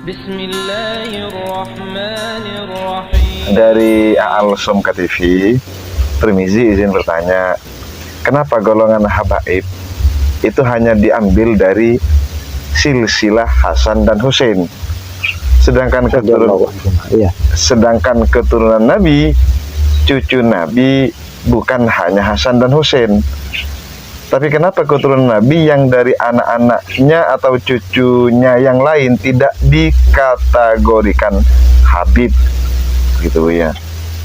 Bismillahirrahmanirrahim. Dari Al-Somka TV, Tirmizi izin bertanya, kenapa golongan habaib itu hanya diambil dari silsilah Hasan dan Husain, sedangkan keturunan Nabi, cucu Nabi bukan hanya Hasan dan Husain, tapi kenapa keturunan Nabi yang dari anak-anaknya atau cucunya yang lain tidak dikategorikan Habib gitu ya?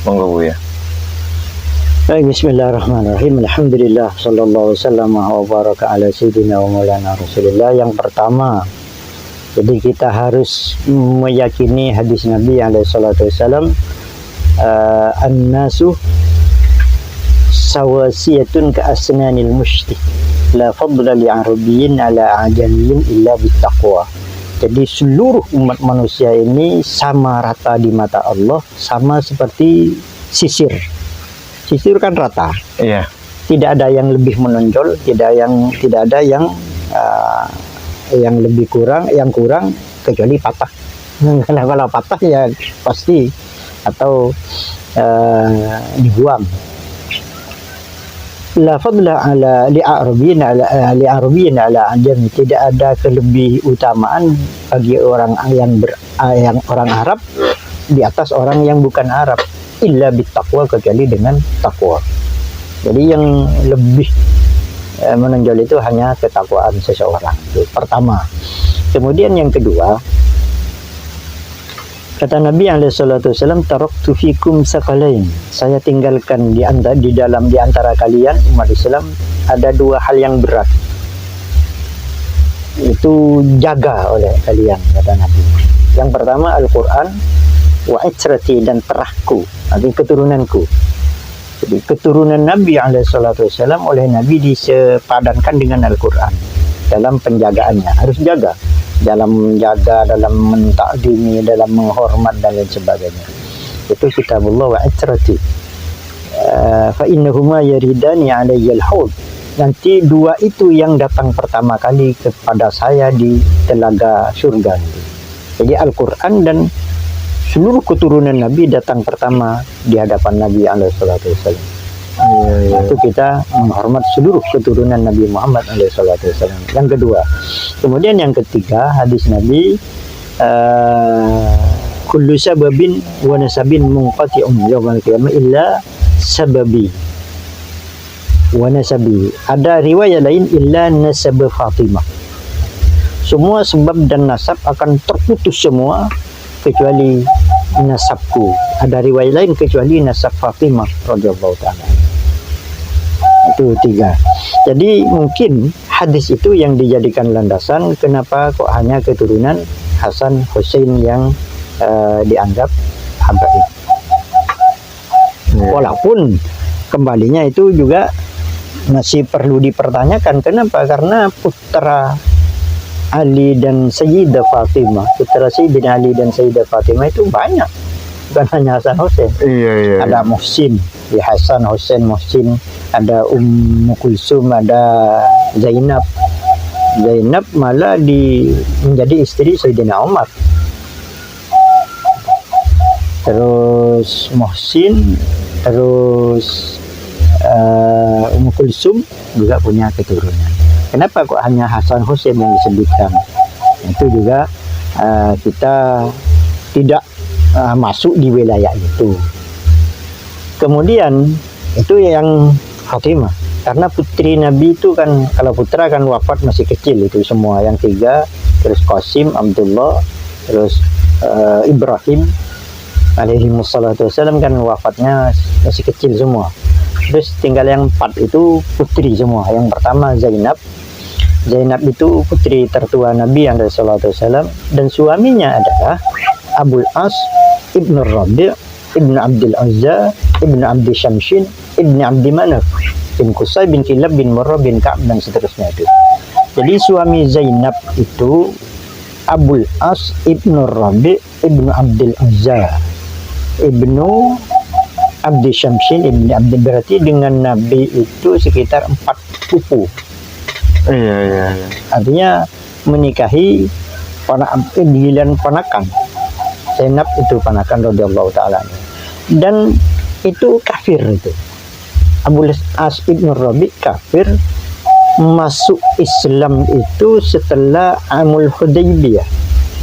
Monggo Bu ya. Baik, bismillahirrahmanirrahim. Alhamdulillah, sallallahu wasallam wa baraka ala sayyidina wa maulana Rasulillah. Yang pertama, jadi kita harus meyakini hadis Nabi alaihi salatu wasallam, an-nasu sawasiyatun ka asnanil mushti, la fadla li arabiyyin ala ajamiyyin illa bittaqwa. Jadi seluruh umat manusia ini sama rata di mata Allah, sama seperti sisir. Sisir kan rata. Iya. Tidak ada yang lebih menonjol, tidak ada yang lebih kurang, yang kurang kecuali patah. Kalau patah ya pasti atau dibuang. La fadla ala li'arabiyyin ala ajami, tidak ada kelebih utamaan bagi orang yang orang Arab di atas orang yang bukan Arab, illa bittaqwa, kecuali dengan takwa. Jadi yang lebih menonjol itu hanya ketakwaan seseorang. Itu pertama. Kemudian yang kedua, kata Nabi alaihi salatu wasallam, taraktu fikum sakalain, saya tinggalkan di antara kalian umat Islam ada dua hal yang berat, itu jaga oleh kalian, kata Nabi. Yang pertama Al-Quran, wa itsrati, dan terahku, artinya keturunanku. Jadi keturunan Nabi alaihi salatu wasallam oleh Nabi disepadankan dengan Al-Quran dalam penjagaannya, harus jaga, dalam menjaga, dalam mentakdimi, dalam menghormat dan lain sebagainya. Itu kitabullah wa itsrati. Fa innahuma yaridani alayya al-haud, nanti dua itu yang datang pertama kali kepada saya di telaga surga. Jadi Al-Quran dan seluruh keturunan Nabi datang pertama di hadapan Nabi alaihi salatu wasallam. Itu kita menghormat seluruh keturunan Nabi Muhammad alaihi salatu wasallam. Yang kedua, kemudian yang ketiga, hadis Nabi, kullu sababin wa nasabin munqati'un yaumal qiyamah illa sababi wa nasabi. Ada riwayat lain, illa nasab Fatimah. Semua sebab dan nasab akan terputus semua kecuali nasabku. Ada riwayat lain, kecuali nasab Fatimah radhiyallahu ta'ala. Itu tiga. Jadi mungkin hadis itu yang dijadikan landasan kenapa kok hanya keturunan Hasan Husain yang dianggap habaib. Walaupun kembalinya itu juga masih perlu dipertanyakan. Kenapa? Karena putra Ali dan Sayyidah Fatimah, putra Sayyidina Ali dan Sayyidah Fatimah itu banyak, bukan hanya Hasan Husain. Iya. Ada Muhsin, ya Hasan Husain Muhsin, ada Ummu Kulsum, ada Zainab. Zainab malah menjadi istri Sayyidina Umar. Terus Muhsin, terus Ummu Kulsum juga punya keturunan. Kenapa kok hanya Hasan Husain yang disebutkan? Itu juga kita tidak masuk di wilayah itu. Kemudian itu yang Fatimah, karena putri Nabi itu kan, kalau putra kan wafat masih kecil, itu semua yang tiga. Terus Qasim, Abdullah, terus Ibrahim alaihi wassalatu wassalam kan wafatnya masih kecil semua. Terus tinggal yang empat itu putri semua. Yang pertama Zainab. Zainab itu putri tertua Nabi alaihi salatu wasallam, dan suaminya adalah Abul As ibn Rabi' ibn Abdul Uzza ibn Abdi Syamshin ibn Abdi Manaf bin Qusay bin Kilab bin Murrah bin Ka'ab dan seterusnya itu. Jadi suami Zainab itu Abul As ibn Rabi' ibn Abdul Uzza ibnu Abdi Syamshin ibn Abdi, berarti dengan Nabi itu sekitar 4 pupu. Iya. Artinya menikahi giliran ponakan. Zainab itu ponakan radhiyallahu taala. Dan itu kafir itu. Abu As ibn Rabi kafir, masuk Islam itu setelah Amul Hudaybiyah.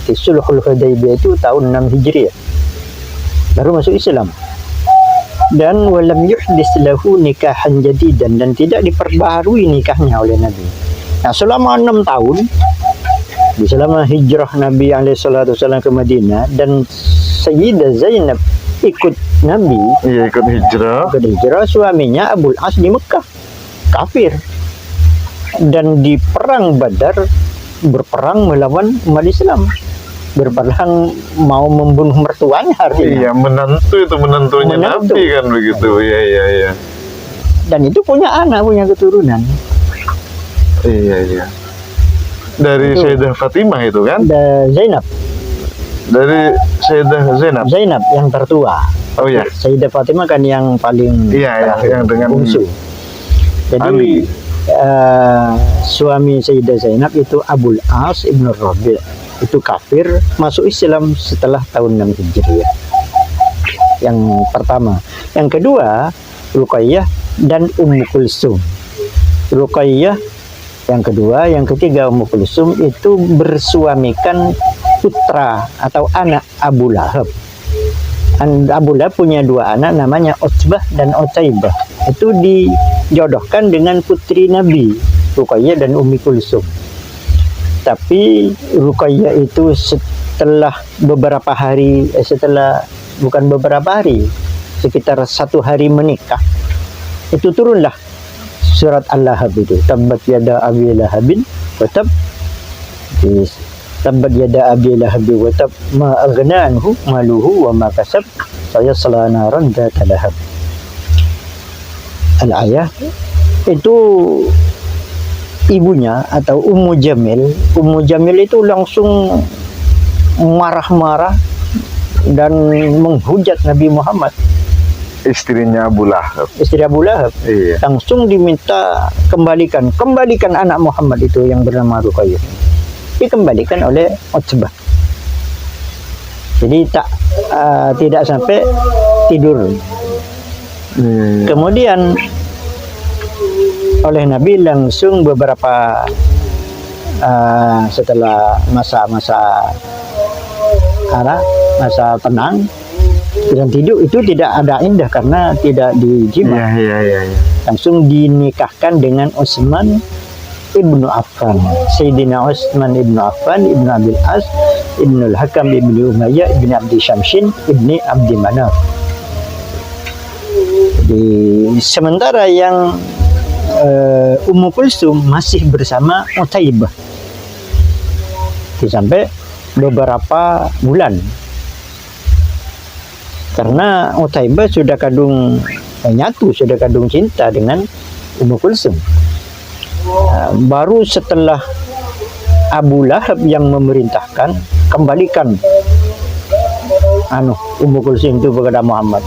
Sulhul Hudaybiyah itu tahun 6 Hijriah. Baru masuk Islam. Dan walam yuhdis lahu nikahan jadidan, dan tidak diperbaharui nikahnya oleh Nabi. Nah, selama 6 tahun selama hijrah Nabi SAW ke Madinah, dan Sayyidah Zainab ikut Nabi, Iya, ikut hijrah. suaminya Abul As di Mekah kafir, dan di perang Badar berperang melawan umat Islam, berperang mau membunuh mertuanya Iya, artinya. menantunya Menantu. Nabi kan begitu. Iya. Dan itu punya anak, punya keturunan. Iya. Dari Itu. Sayyidah Fatimah itu kan? Ada Zainab Dari Sayyidah Zainab. yang tertua. Oh iya. Sayyidah Fatimah kan yang paling Iya, yang dengan bungsu. Jadi Ali. Suami Sayyidah Zainab itu Abul As ibn Rabi, itu kafir, masuk Islam setelah tahun 6 Hijriah. Yang pertama. Yang kedua, Ruqayyah dan Ummu Kulsum. Ruqayyah yang kedua, yang ketiga Ummu Kulsum itu bersuamikan putra atau anak Abu Lahab. Abu Lahab punya 2 anak namanya Utbah dan Utaibah. Itu dijodohkan dengan putri Nabi, Ruqayyah dan Ummu Kulsum. Tapi Ruqayyah itu setelah beberapa hari, sekitar 1 hari menikah, itu turunlah surat Al-Lahab itu, tabbat yada abi lahabin wa tab. Tabbat yada abi lahabin wa tab, ma aghna anhu maluhu wa ma kasab, sayasla naran dzata lahab. Al-ayah itu ibunya atau Ummu Jamil itu langsung marah-marah dan menghujat Nabi Muhammad, Istrinya Abu Lahab. istri Abu Lahab. Iya. Langsung diminta kembalikan anak Muhammad itu yang bernama Ruqayyah, dikembalikan oleh Utbah. Jadi tidak sampai tidur. Kemudian oleh Nabi langsung beberapa setelah masa tenang dan tidur itu tidak ada indah karena tidak dijima. Iya. Langsung dinikahkan dengan Utsman ibnu Affan. Sayyidina Utsman ibnu Affan ibnu Abil As ibnu Al-Hakam ibnu Umayyah ibnu Abdi Syamsin ibnu Abdi Manaf. Sementara yang Ummu Kulsum masih bersama Utaibah sampai beberapa bulan, karena Utaibah sudah kadung cinta dengan Ummu Kulsum. Baru setelah Abu Lahab yang memerintahkan kembalikan Ummu Kulsum itu kepada Muhammad.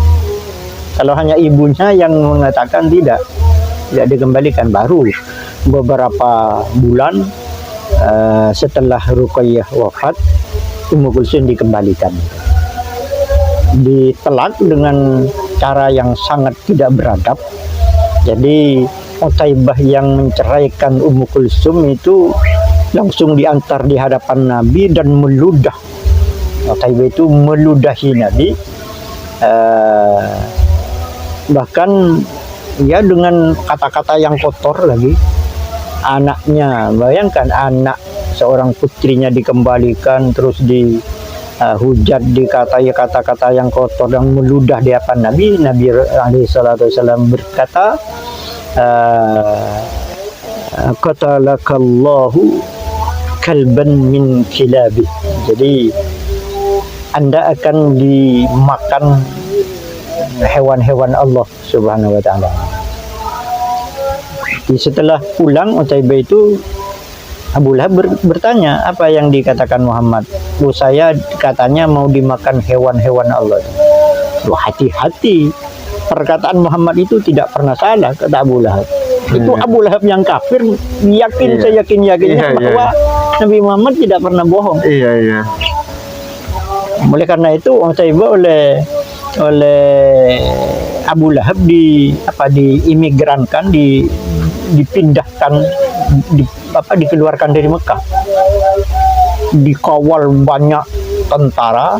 Kalau hanya ibunya yang mengatakan tidak dikembalikan, baru beberapa bulan setelah Ruqayyah wafat, Ummu Kulsum dikembalikan. Ditelak dengan cara yang sangat tidak beradab. Jadi Utaibah yang menceraikan Ummu Kulsum itu langsung diantar di hadapan Nabi dan meludah. Utaibah itu meludahi Nabi, bahkan ya dengan kata-kata yang kotor lagi. Anaknya, bayangkan anak seorang putrinya dikembalikan, terus dihujat, dikatai kata-kata yang kotor dan meludah di hadapan Nabi. Nabi SAW berkata, qatalakallahu kalban min kilabi. Jadi Anda akan dimakan hewan-hewan Allah Subhanahu wa taala. Setelah pulang Utaibah itu, Abu Lahab bertanya, apa yang dikatakan Muhammad? Saya katanya mau dimakan hewan-hewan Allah. Hati-hati, perkataan Muhammad itu tidak pernah salah, kata Abu Lahab. Itu Abu Lahab yang kafir, saya yakin-yakinnya bahwa Nabi Muhammad tidak pernah bohong. Iya, iya. Oleh karena itu Utaibah oleh Abu Lahab diimigrankan, dipindahkan, dikeluarkan dari Mekah, dikawal banyak tentara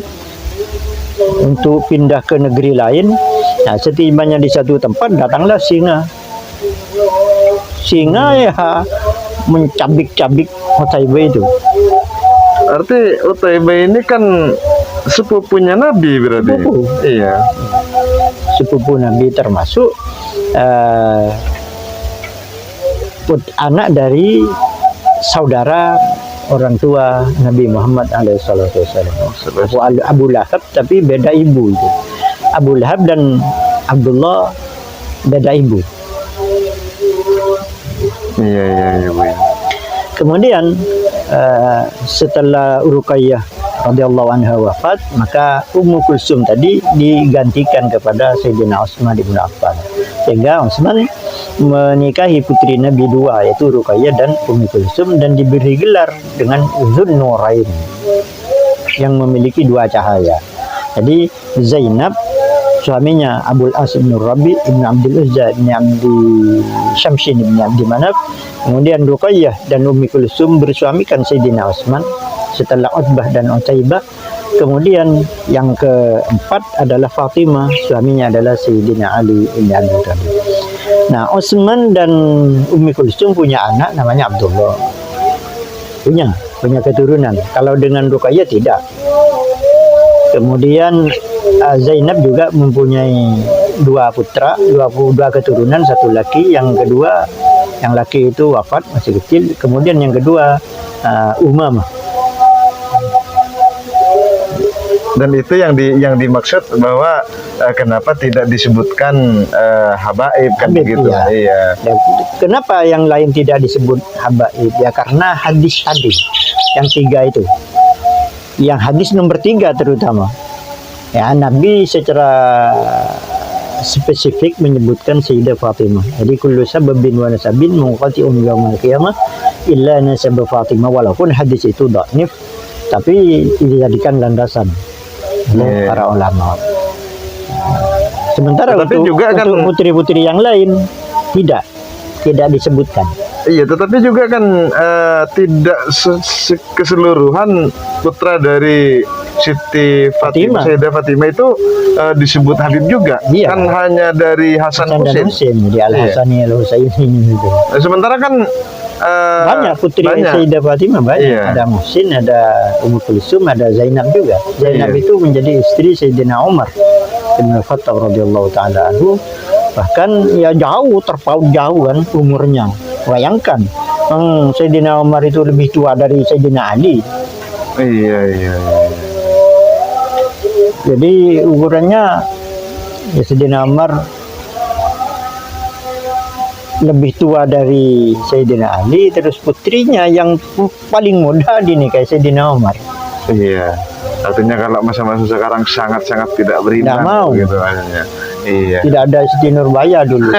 untuk pindah ke negeri lain. Nah, setibanya di satu tempat datanglah singa ya mencabik-cabik Utaibah itu. Arti Utaibah ini kan sepupunya Nabi berarti. Sepupu. Iya. Sepupu Nabi, termasuk anak dari saudara orang tua Nabi Muhammad alaihissalam. Abu Lahab, tapi beda ibu itu. Abu Lahab dan Abdullah beda ibu. Iya, iya, iya, Bu. Kemudian setelah Ruqayyah radhiyallahu anha wafat, maka Ummu Kulsum tadi digantikan kepada Sayyidina Utsman bin Affan, sehingga Utsman menikahi putri Nabi dua, yaitu Ruqayyah dan Ummu Kulsum, dan diberi gelar dengan Zunnurain, yang memiliki dua cahaya. Jadi Zainab suaminya Abul As bin Rabi ibn Abdul Uzza bin Abdi Syamsin bin Abdi Manaf. Kemudian Ruqayyah dan Ummi Kulsum bersuamikan Sayyidina Utsman setelah Utbah dan Utaibah. Kemudian yang keempat adalah Fatimah, suaminya adalah Sayyidina Ali bin Abi Thalib. Nah, Utsman dan Ummi Kulsum punya anak namanya Abdullah. Punya keturunan. Kalau dengan Ruqayyah tidak. Kemudian Zainab juga mempunyai dua putra, dua keturunan, satu laki, yang laki itu wafat masih kecil. Kemudian yang kedua Umamah. Dan itu yang dimaksud bahwa kenapa tidak disebutkan habaib kan Habib, begitu. iya. Iya. Dan kenapa yang lain tidak disebut habaib? Ya karena hadis tadi yang tiga itu, yang hadis nomor 3 terutama, ya Nabi secara spesifik menyebutkan Sayyidah Fatimah. Jadi kullu sababin wa nasabin munqati'un yaumil qiyamah illa nasab Fatimah, walaupun hadis itu dhaif tapi dijadikan landasan oleh para ulama. Sementara Tetapi untuk juga kan putri-putri yang lain tidak disebutkan. Iya, tetapi juga kan tidak keseluruhan putra dari Siti Fatimah, Sayyidah Fatimah itu disebut Habib juga. Iya. Kan hanya dari Hasan Dan Husain. Husain, jadi Al-Hasani Al-Husaini gitu. Sementara kan Banyak putri Sayyidah Fatimah banyak. Iya. Ada Muhsin, ada Ummu Kulsum, ada Zainab juga. Zainab itu menjadi istri Sayyidina Umar bin Khattab radhiyallahu taala anhu. Bahkan ya terpaut jauh kan umurnya. Bayangkan, Sayyidina Umar itu lebih tua dari Sayyidina Ali. Iya, iya, iya. Jadi ukurannya ya Sayyidina Umar lebih tua dari Sayyidina Ali, terus putrinya yang paling muda dinikahi Sayyidina Umar. Iya. Artinya kalau masa-masa sekarang sangat-sangat tidak beriman Nggak mau. gitu akhirnya. Iya. Tidak ada Siti Nurbaya dulu.